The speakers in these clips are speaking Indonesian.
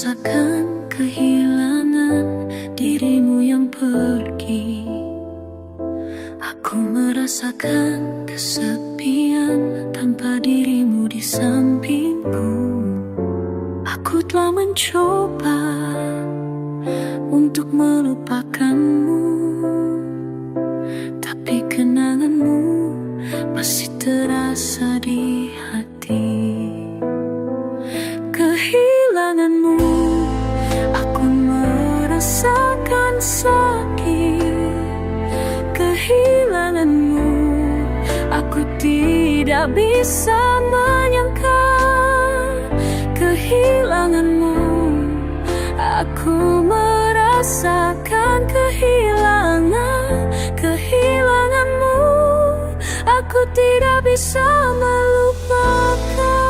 merasakan kehilangan dirimu yang pergi. Aku merasakan kesepian tanpa dirimu di sampingku. Aku telah mencoba untuk melupakanmu, tapi kenanganmu masih terasa di hati. Kehilanganmu, aku merasakan sakit. Kehilanganmu, aku tidak bisa menyangka. Kehilanganmu, aku merasakan kehilangan. Kehilanganmu, aku tidak bisa melupakan.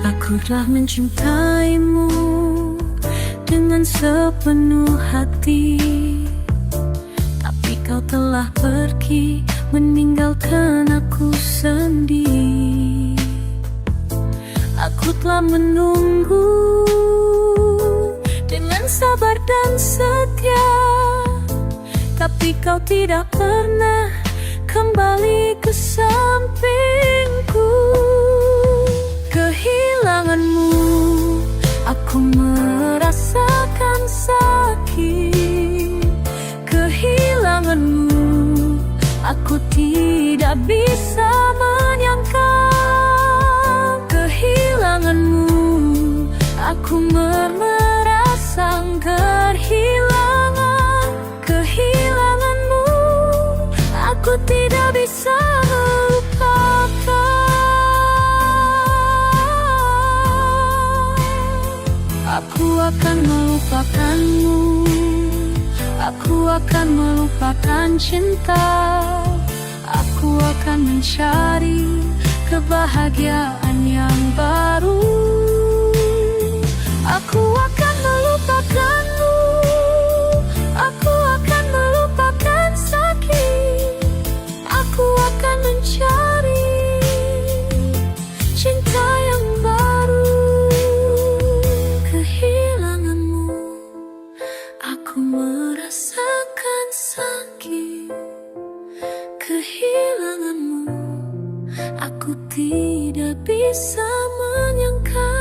Aku telah mencintaimu dengan sepenuh hati, tapi kau telah pergi meninggalkan aku sendiri. Aku telah menunggu dengan sabar dan setia, tapi kau tidak pernah kembali ke sampingku. Kehilanganmu, aku merasakan sakit. Kehilanganmu, aku tidak bisa menyangka. Kehilanganmu, aku merasakan kehilangan. Kehilanganmu, aku tidak bisa melupakan. Aku akan melupakanmu. Aku akan melupakan cinta. Aku akan mencari kebahagiaan yang baru. Aku akan melupakanmu. Aku akan melupakan sakit. Aku akan mencari cinta yang baru. Kehilanganmu, aku merasakan sakit. Kehilanganmu, aku tidak bisa menyangka.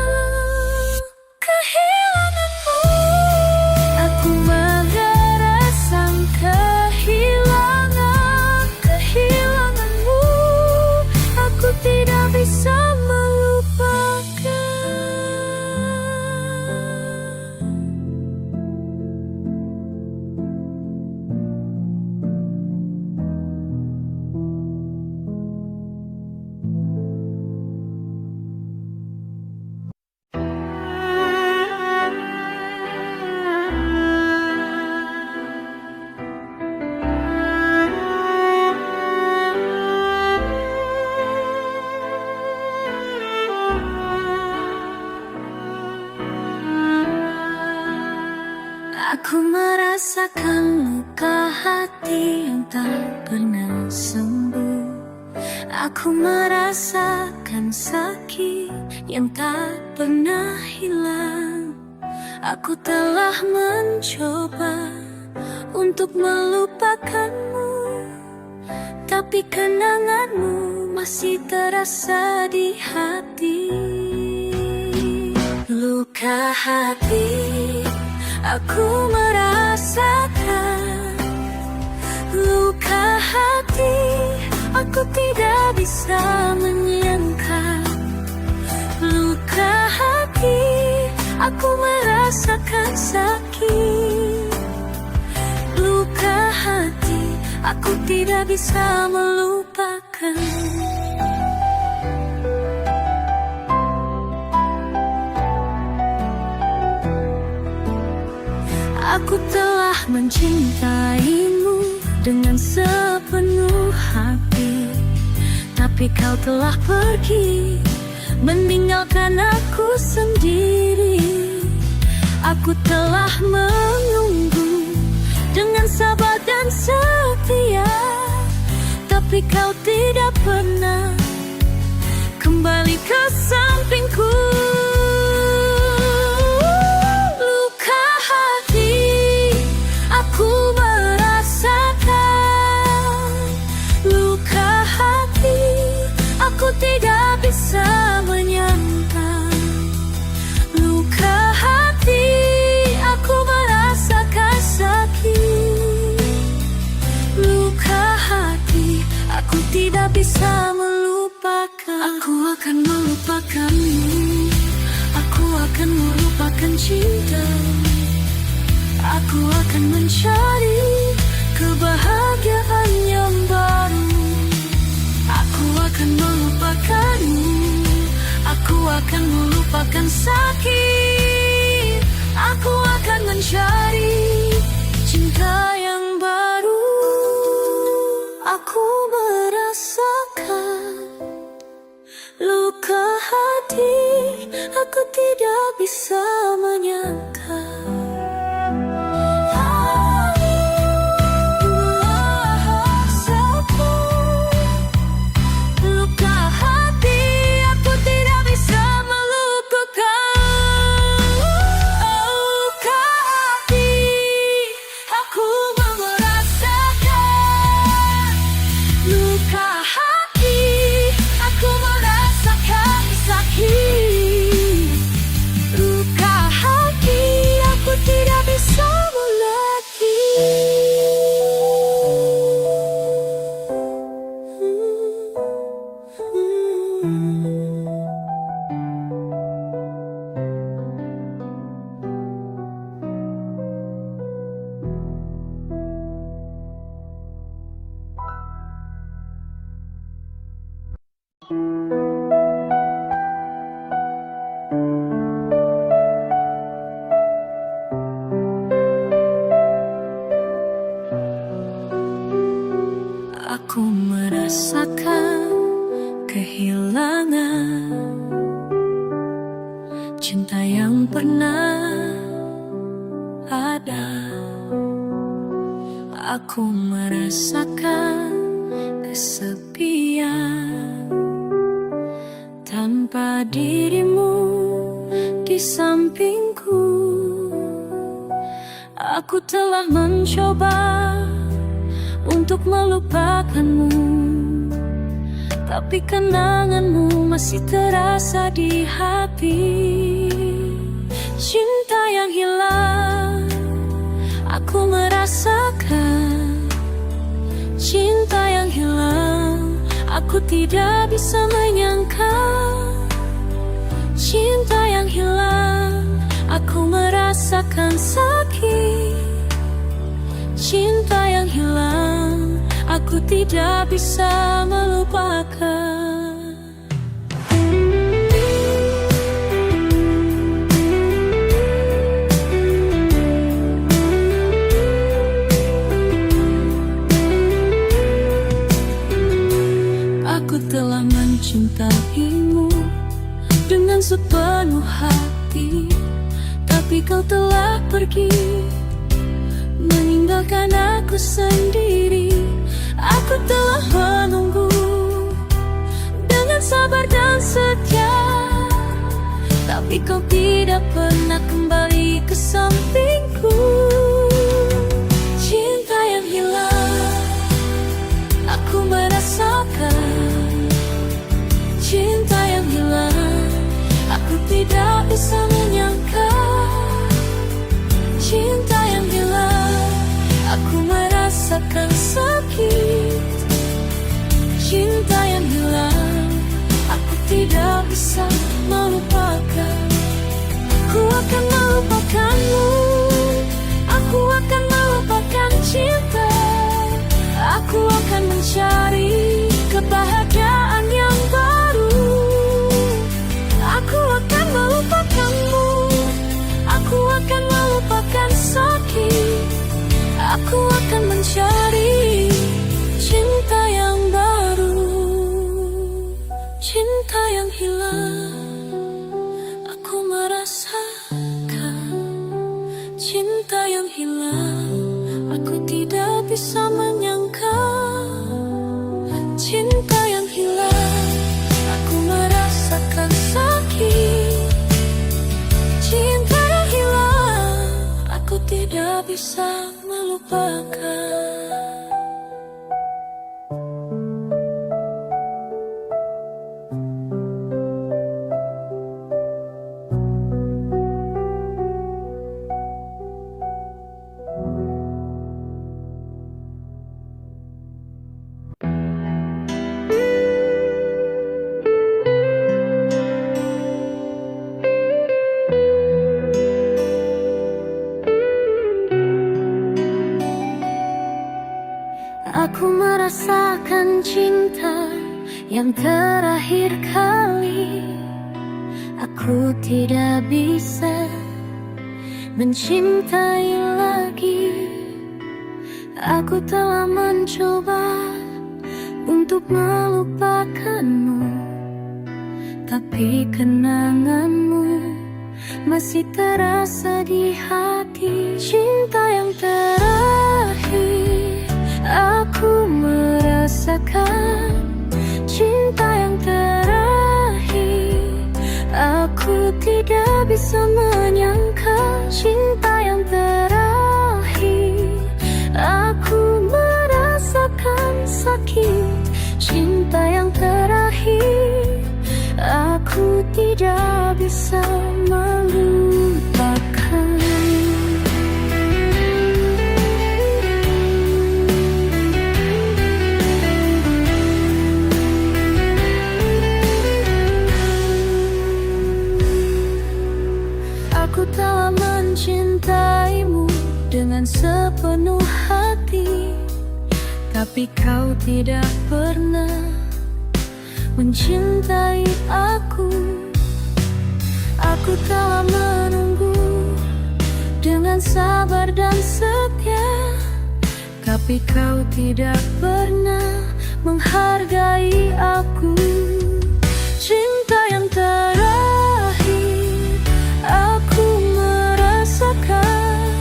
Kehilanganmu, aku merasakan kehilangan. Kehilanganmu, aku tidak bisa melupakan. Aku merasakan luka hati yang tak pernah sembuh. Aku merasakan sakit yang tak pernah hilang. Aku telah mencoba untuk melupakanmu, tapi kenanganmu masih terasa di hati. Luka hati, aku merasakan. Luka hati, aku tidak bisa menyangka. Luka hati, aku merasakan sakit. Luka hati, aku tidak bisa melupakan. Aku telah mencintaimu dengan sepenuh hati, tapi kau telah pergi meninggalkan aku sendiri. Aku telah menunggu dengan sabar dan setia, tapi kau tidak pernah kembali bisa menyangka luka hati, aku merasakan sakit. Luka hati, aku tidak bisa melupakan. Aku akan melupakanmu, aku akan melupakan cinta. Aku akan mencari kebahagiaan yang baru. Aku akan melupakanmu, aku akan melupakan sakit. Aku akan mencari cinta yang baru. Aku merasakan luka hati, aku tidak bisa menyangka. Aku merasakan kehilangan cinta yang pernah ada. Aku merasakan kesepian tanpa dirimu di sampingku. Aku telah mencoba untuk melupakanmu, tapi kenanganmu masih terasa di hati. Cinta yang hilang, aku merasakan. Cinta yang hilang, aku tidak bisa menyangka. Cinta yang hilang, aku merasakan sakit. Cinta yang hilang, aku tidak bisa melupakan. Aku telah mencintaimu dengan sepenuh hati, tapi kau telah pergi meninggalkan aku sendiri. Aku telah menunggu dengan sabar dan setia, tapi kau tidak pernah kembali ke sampingku. Cinta yang hilang, aku merasakan. Cinta yang hilang, aku tidak bisa menyangka. Cinta yang hilang, aku merasakan sakit. Cinta yang hilang, aku tidak bisa melupakan. Ku akan melupakanmu, aku akan melupakan cinta. Aku akan mencari kebahagiaan yang baru. Aku akan melupakanmu, aku akan melupakan sakit. Aku akan mencari cinta yang baru. Cinta yang hilang, aku merasakan. Cinta yang hilang, aku tidak bisa menyangka. Cinta yang hilang, aku merasakan sakit. Cinta yang hilang, aku tidak bisa melupakan. cinta yang terakhir kali. Aku tidak bisa mencintai lagi. Aku telah mencoba untuk melupakanmu, tapi kenanganmu masih terasa di hati. Cinta yang terakhir aku merasakan, cinta yang terakhir aku tidak bisa menyangka. Cinta yang terakhir aku merasakan sakit. Cinta yang terakhir aku tidak bisa melupakan. Aku telah mencintaimu dengan sepenuh hati, tapi kau tidak pernah mencintai aku. Aku telah menunggu dengan sabar dan setia, tapi kau tidak pernah menghargai aku. Cinta yang terakhir aku merasakan,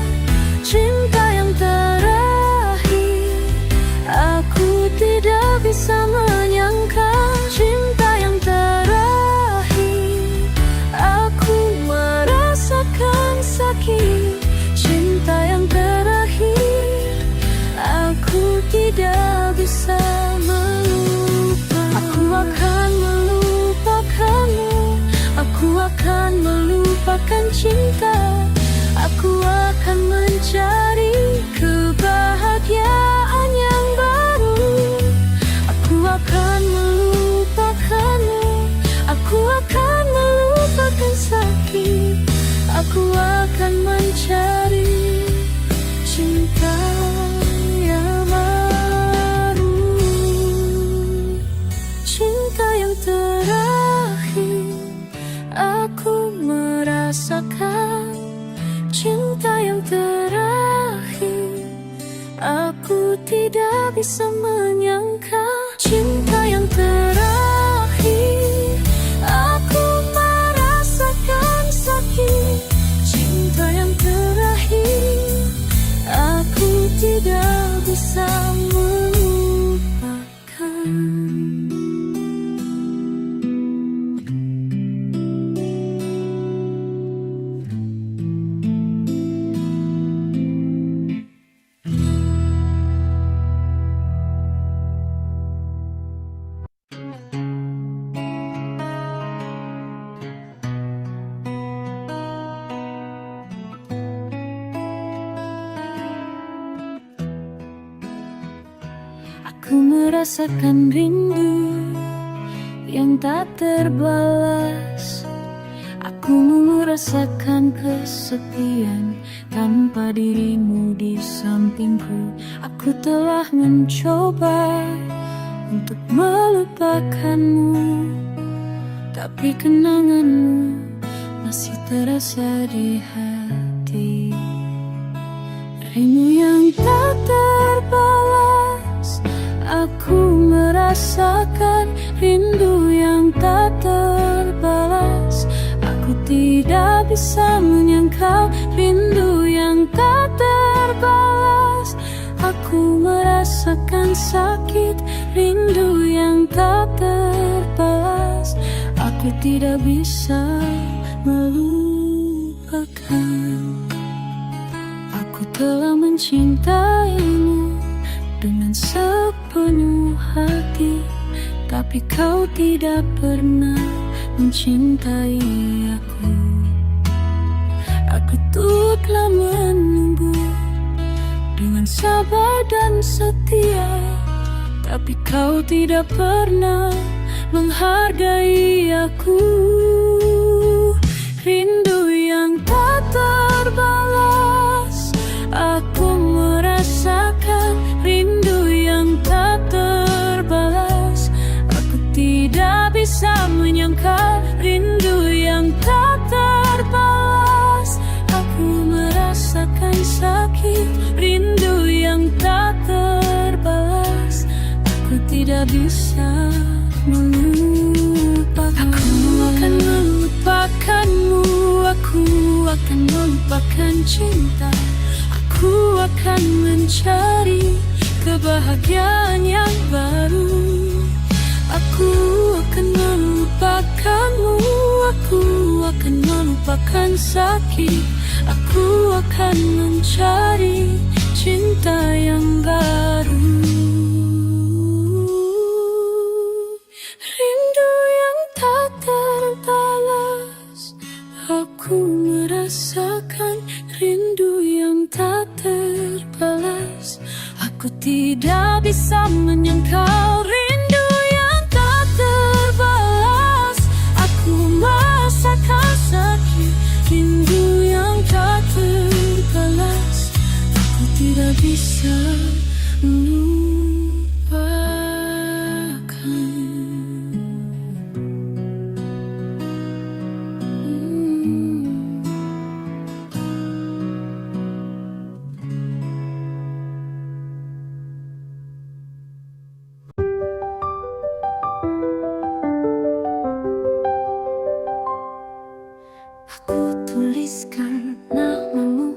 cinta yang terakhir aku tidak bisa menyangka. Cinta yang terakhir aku merasakan sakit. Cinta yang terakhir aku tidak bisa melupakan. Aku akan melupakanmu, aku akan melupakan cinta. Aku akan mencari kebahagiaan yang baru. Aku akan melupakanmu, aku akan melupakan sakit. Aku akan mencari cinta yang baru. Cinta yang terakhir aku merasakan, cinta yang terakhir aku tidak bisa menyangka. Cinta yang terakhir aku merasakan sakit. Cinta yang terakhir aku tidak bisa melupakan. Aku merasakan rindu yang tak terbalas. Aku merasakan kesepian tanpa dirimu di sampingku. Aku telah mencoba untuk melupakanmu, tapi kenanganmu masih terasa di hati. Rindu yang tak terbalas, aku merasakan rindu yang tak terbalas. Aku tidak bisa menyangkal rindu yang tak terbalas. Aku merasakan sakit rindu yang tak terbalas. Aku tidak bisa melupakan. Aku telah mencintaimu dengan sepenuh hati, tapi kau tidak pernah mencintai aku. Aku telah menunggu dengan sabar dan setia, tapi kau tidak pernah menghargai aku. Rindu yang tak terbalas, aku merasakan rindu yang tak terbalas. melupakan cinta. Aku akan mencari kebahagiaan yang baru. Aku akan melupakanmu, aku akan melupakan sakit. Aku akan mencari cinta yang baru. Rindu yang tak terbalas, aku merasakan rindu yang tak terbalas. Aku tidak bisa menyangkal rindu yang tak terbalas. Aku merasakan sakit rindu yang tak terbalas. Aku tidak bisa melupakan. Aku tuliskan namamu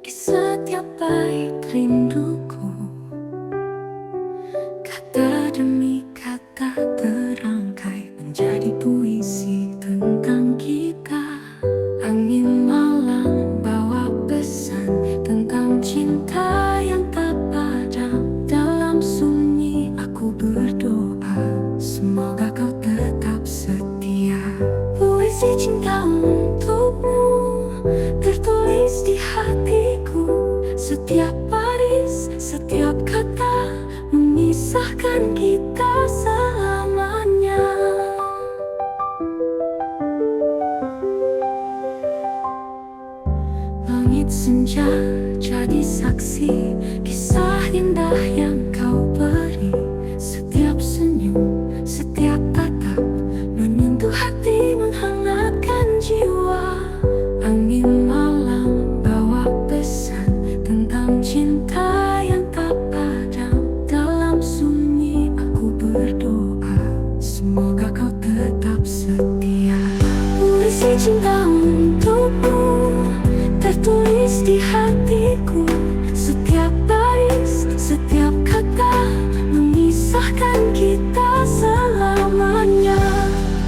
di setiap bait rinduku. Kata demi kata terangkai menjadi puisi tentang kita. Angin malam bawa pesan tentang cinta yang tak padam. Dalam sunyi aku berdoa, semoga kau tetap setia. Puisi cinta tertulis di hatiku. Setiap baris, setiap kata memisahkan kita selamanya. Langit senja jadi saksi kisah indah yang kau beri. Setiap senyum, setiap tatap menyentuh hati, menghangatkan jiwa. Angin malam bawa pesan tentang cinta yang tak padam. Dalam sunyi aku berdoa, semoga kau tetap setia. Puisi cinta untukmu tertulis di hatiku. Setiap baris, setiap kata memisahkan kita selamanya.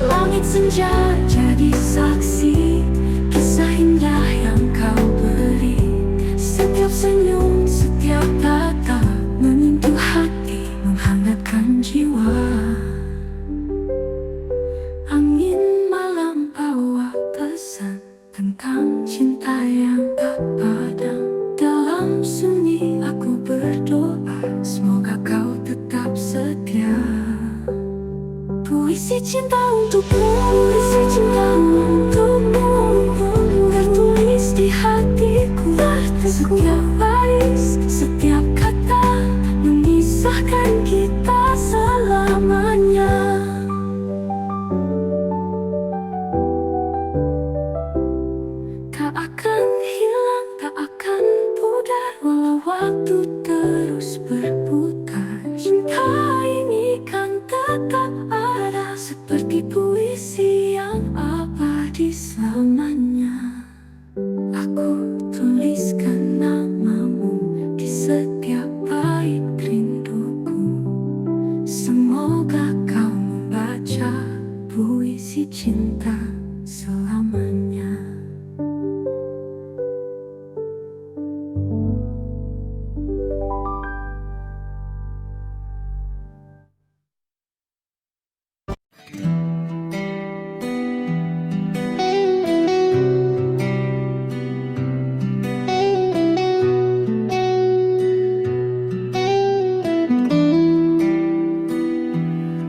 Langit senja jadi saksi kisah indah yang kau beri. Setiap senyum, setiap tatap menyentuh hati, menghangatkan jiwa. Angin malam bawa pesan tentang cinta yang tak padam. Dalam sunyi aku berdoa, semoga kau tetap setia. Puisi cinta untukmu, puisi cinta untukmu tertulis di hatiku. Setiap baris, setiap kata memisahkan kita selamanya. Tak akan hilang, tak akan pudar walau waktu terus berputar. Cinta ini kan tetap ada seperti puisi yang abadi selamanya. Aku tuliskan namamu di setiap bait rinduku. Semoga kau membaca puisi cinta selamanya.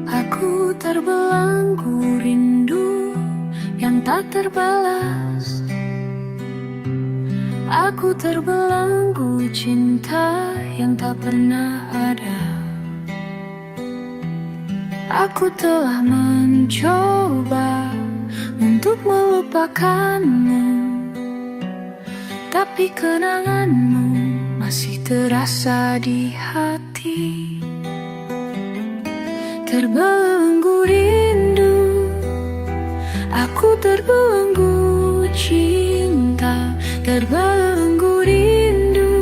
Aku terbelenggu rindu yang tak terbalas. Aku terbelenggu cinta yang tak pernah ada. Aku telah mencoba untuk melupakanmu, tapi kenanganmu masih terasa di hati. Terbelenggu rindu, aku terbelenggu cinta. terbelenggu rindu,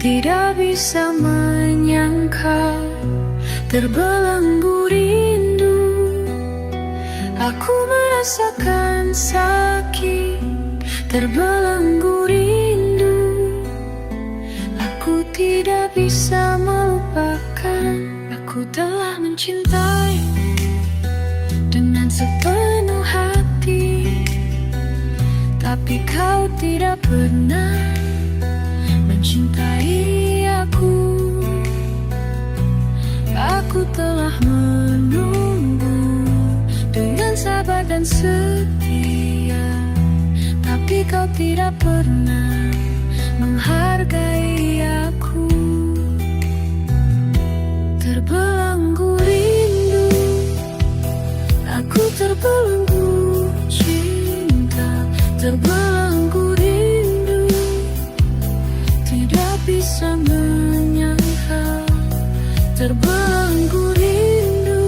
tidak bisa menyangka. Terbelenggu rindu, aku merasakan sakit. Terbelenggu rindu, aku tidak bisa melupakan. Aku telah mencintai dengan sepenuh hati, tapi kau tidak pernah mencintai aku. Aku telah menunggu dengan sabar dan setia, tapi kau tidak pernah menghargai aku. Terbelenggu rindu, aku terbelenggu cinta. Terbelenggu rindu, tidak bisa menyangka. Terbelenggu rindu,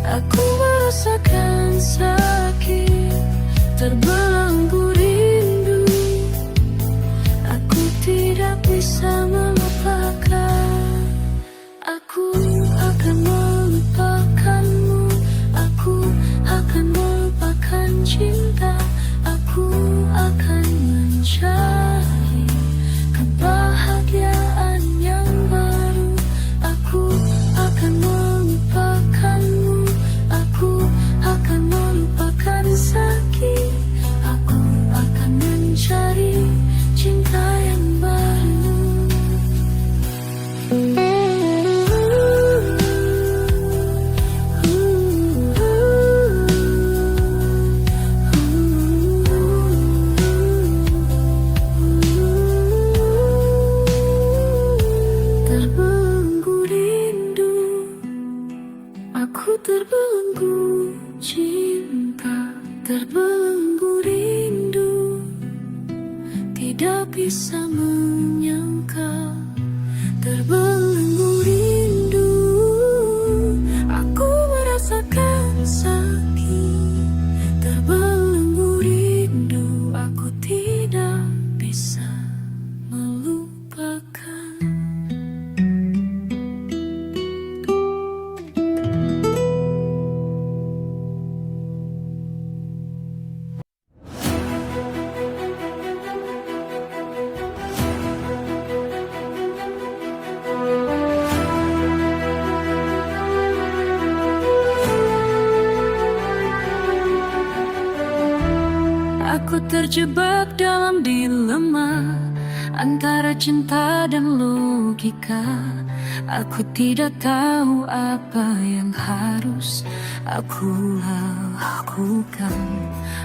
aku merasakan sakit. Terbelenggu rindu, aku tidak bisa melupakan. Aku akan melupakanmu, aku akan melupakan cinta. Aku akan mencari kebahagiaan yang baru. Aku akan melupakanmu, aku akan melupakan sakit. Aku akan mencari cinta yang baru. Terbelenggu rindu, aku terbelenggu cinta. Terbelenggu rindu, tidak bisa menyangka. Terbelenggu rindu, aku merasakan sakit. Terbelenggu rindu, aku tidak bisa melupakan. Aku terjebak dalam dilema antara cinta dan logika. Aku tidak tahu apa yang harus aku lakukan.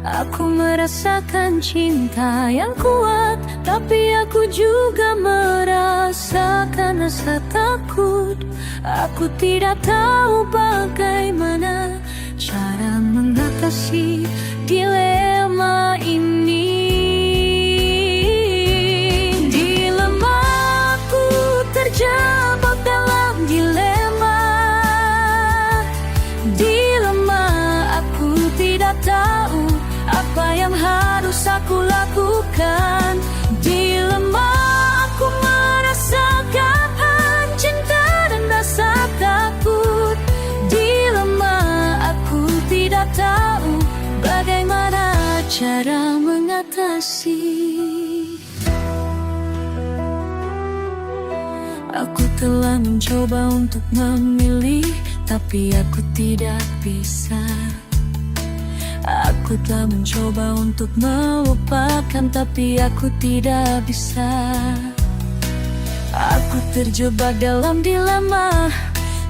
Aku merasakan cinta yang kuat, tapi aku juga merasakan rasa takut. Aku tidak tahu bagaimana cara mengatasi dilema ini. Dilema, aku terjebak dalam dilema. Dilema, aku tidak tahu apa yang harus aku lakukan. Dilema, aku merasakan cinta dan rasa takut. Dilema, aku tidak tahu bagaimana cara mengatasi. Aku telah mencoba untuk memilih, tapi aku tidak bisa. Aku telah mencoba untuk melupakan, tapi aku tidak bisa. Aku terjebak dalam dilema,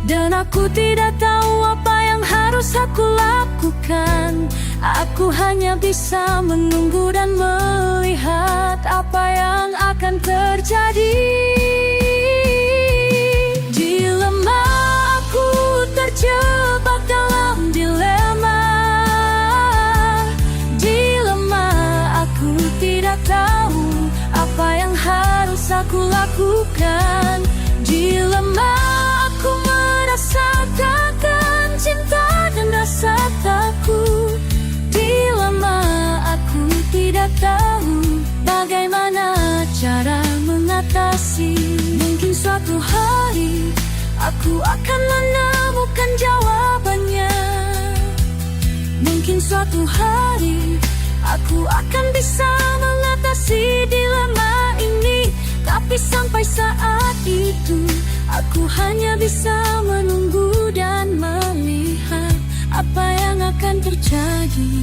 dan aku tidak tahu apa yang harus aku lakukan. Aku hanya bisa menunggu dan melihat apa yang akan terjadi. Dilema, aku terjebak dalam dilema. Dilema, aku tidak tahu apa yang harus aku lakukan. Dilema, aku merasakan cinta dan rasa takut. Dilema, aku tidak hari aku akan menemukan jawabannya. Mungkin suatu hari aku akan bisa mengatasi dilema ini. Tapi sampai saat itu aku hanya bisa menunggu dan melihat apa yang akan terjadi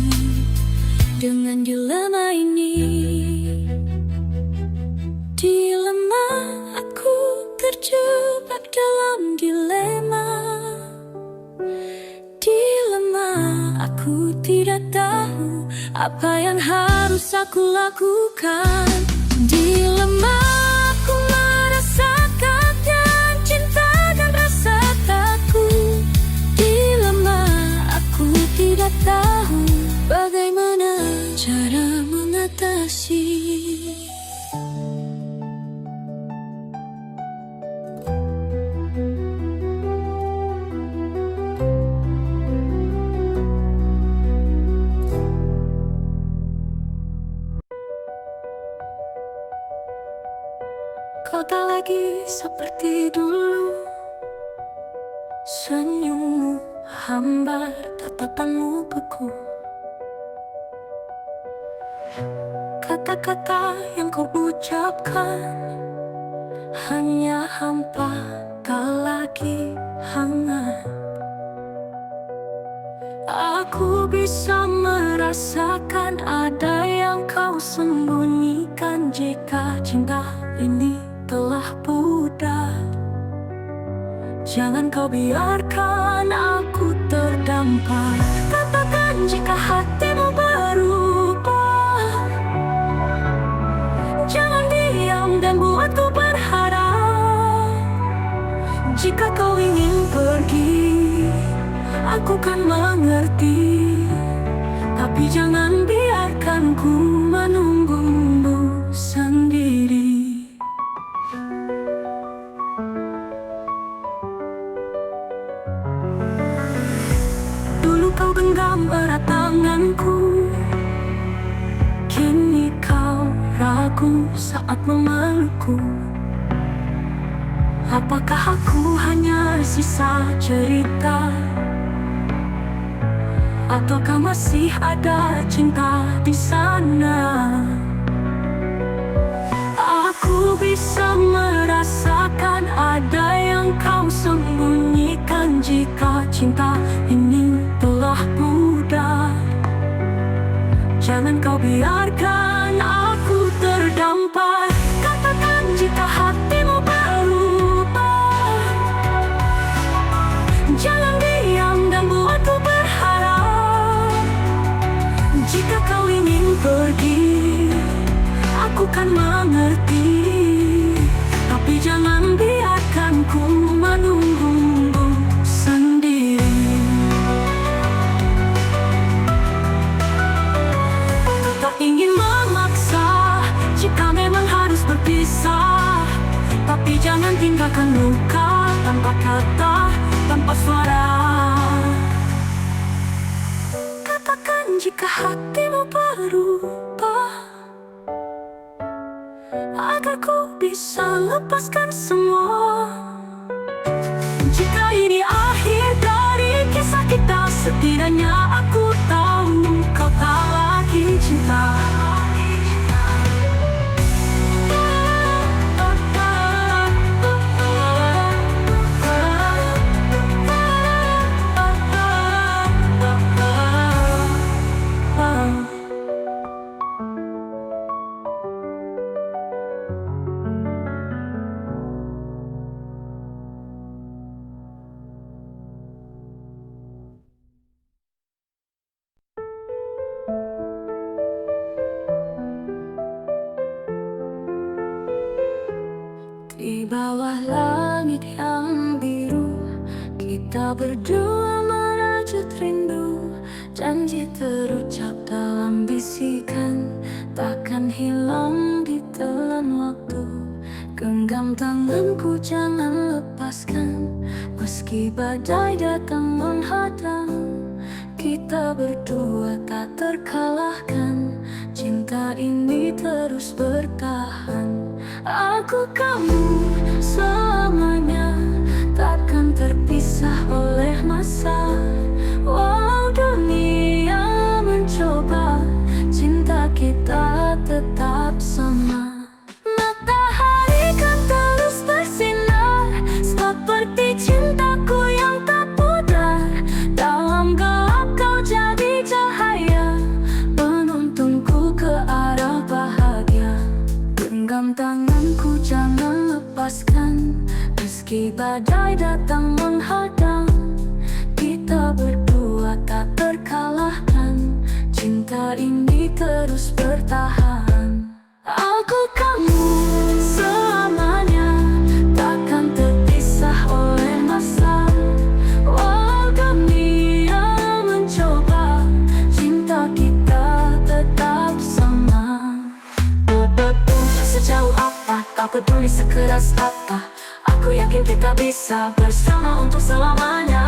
dengan dilema ini. Dilema, aku terjebak dalam dilema. Dilema, aku tidak tahu apa yang harus aku lakukan. Dilema, aku merasakan dan cinta dan rasa takut. Dilema, aku tidak tahu bagaimana cara mengatasi. Kau tak lagi seperti dulu, senyummu hambar, tatapanmu beku. Kata-kata yang kau ucapkan hanya hampa, tak lagi hangat. Aku bisa merasakan ada yang kau sembunyikan. Jika cinta ini telah pudar, jangan kau biarkan aku terdampar. Katakan jika hatimu berubah, jangan diam dan buatku berharap. Jika kau ingin pergi, aku kan mengerti. Tapi jangan biarkan ku menunggumu sendiri. Dulu kau genggam erat tanganku, kini kau ragu saat memelukku. Apakah aku hanya sisa cerita, ataukah masih ada cinta di sana? Aku bisa merasakan ada yang kau sembunyikan. Jika cinta ini telah pudar, jangan kau biarkan aku terdampar. Katakan jika hatimu berubah, jangan diam dan buatku berharap. Jika kau ingin pergi, aku kan mengerti. Tapi jangan biarkan ku menunggumu sendiri. Tak ingin memaksa jika memang harus berpisah. Tapi jangan tinggalkan luka tanpa kata, tanpa suara. Katakan jika hatimu berubah, agar ku bisa lepaskan semua. Jika ini akhir dari kisah kita, setidaknya aku tahu kau tak lagi cinta. Di bawah langit yang biru, kita berdua merajut rindu. Janji terucap dalam bisikan, takkan hilang ditelan waktu. Genggam tanganku, jangan lepaskan. Meski badai datang menghadang, kita berdua tak terkalahkan. Cinta ini terus bertahan. Aku kamu selamanya. masa. Walau dunia mencoba, cinta kita tetap sama. Matahari kan terus bersinar, seperti cintaku yang tak pudar. Dalam gelap kau jadi cahaya, menuntunku ke arah bahagia. Genggam tanganku, jangan lepaskan, meski badai datang menghadang. Kita berdua tak terkalahkan, cinta ini terus bertahan. Aku kamu selamanya, takkan terpisah oleh masa. Walau dunia mencoba, cinta kita tetap sama. Sejauh apa, tak peduli sekeras apa, aku yakin kita bisa bersama untuk selamanya.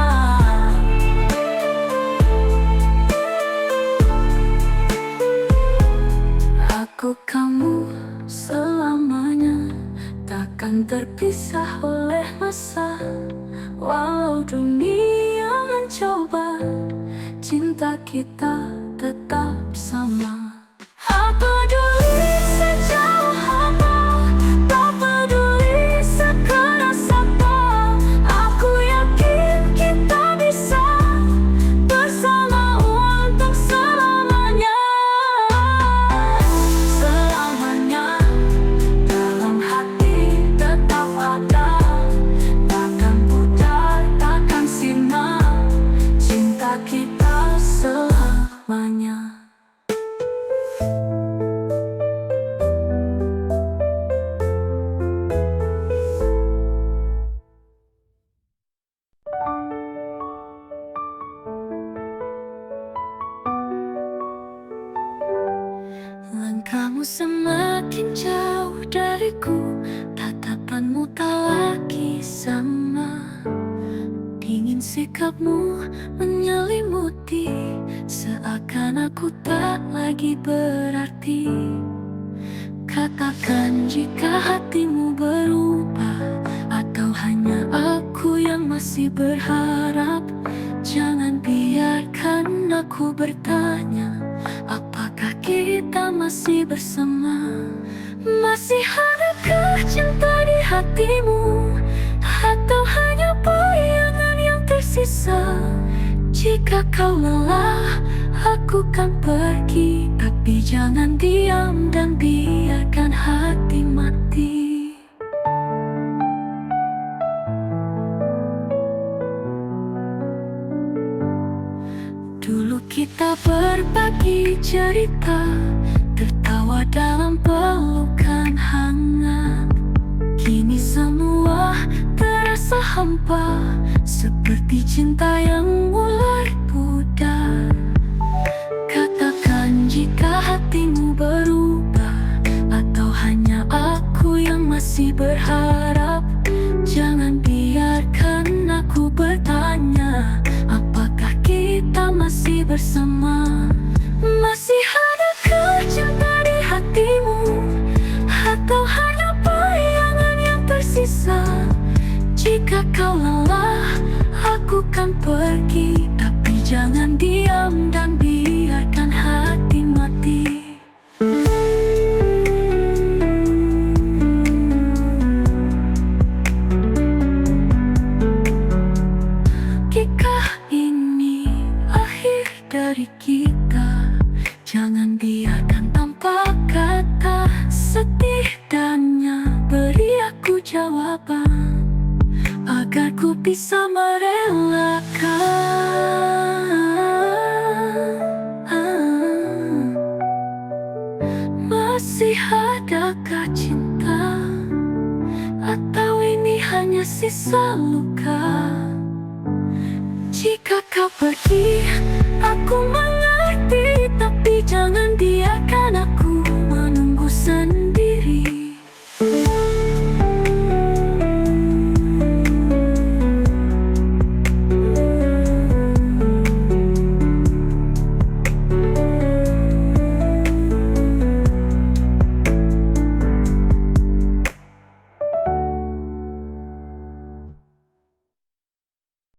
Aku kamu selamanya, takkan terpisah oleh masa. Walau dunia mencoba, cinta kita tetap sama. Apa peduli sejauh apa, tak peduli sekeras apa, aku yakin kita bisa bersama untuk selamanya. Selamanya dalam hati tetap ada, takkan pudar, takkan sirna, cinta kita selamanya. Langkahmu semakin jauh dariku, tatapanmu tak lagi sama. Dingin sikapmu menyelimuti, seakan aku tak lagi berarti. Katakan jika hatimu berubah, atau hanya aku yang masih berharap. Jangan biarkan aku bertanya, apakah kita masih bersama? Masih adakah cinta di hatimu, atau hanya bayangan yang tersisa? Jika kau lelah, aku kan pergi, tapi jangan diam dan biarkan hati mati. Dulu kita berbagi cerita, tertawa dalam pelukan hangat. Kini semua terasa hampa, seperti cinta yang mulai pudar. Katakan jika hatimu berubah, atau hanya aku yang masih berharap. Jangan biarkan aku bertanya, apakah kita masih bersama? Masih adakah cinta di hatimu, atau hanya bayangan yang tersisa? Jika kau lelah, aku kan pergi, tapi jangan diam dan biarkan hati mati. Jika ini akhir dari kita, jangan biarkan tanpa kata. Setidaknya beri aku jawaban, agar ku bisa merelakan. Masih adakah cinta, atau ini hanya sisa luka? Jika kau pergi, aku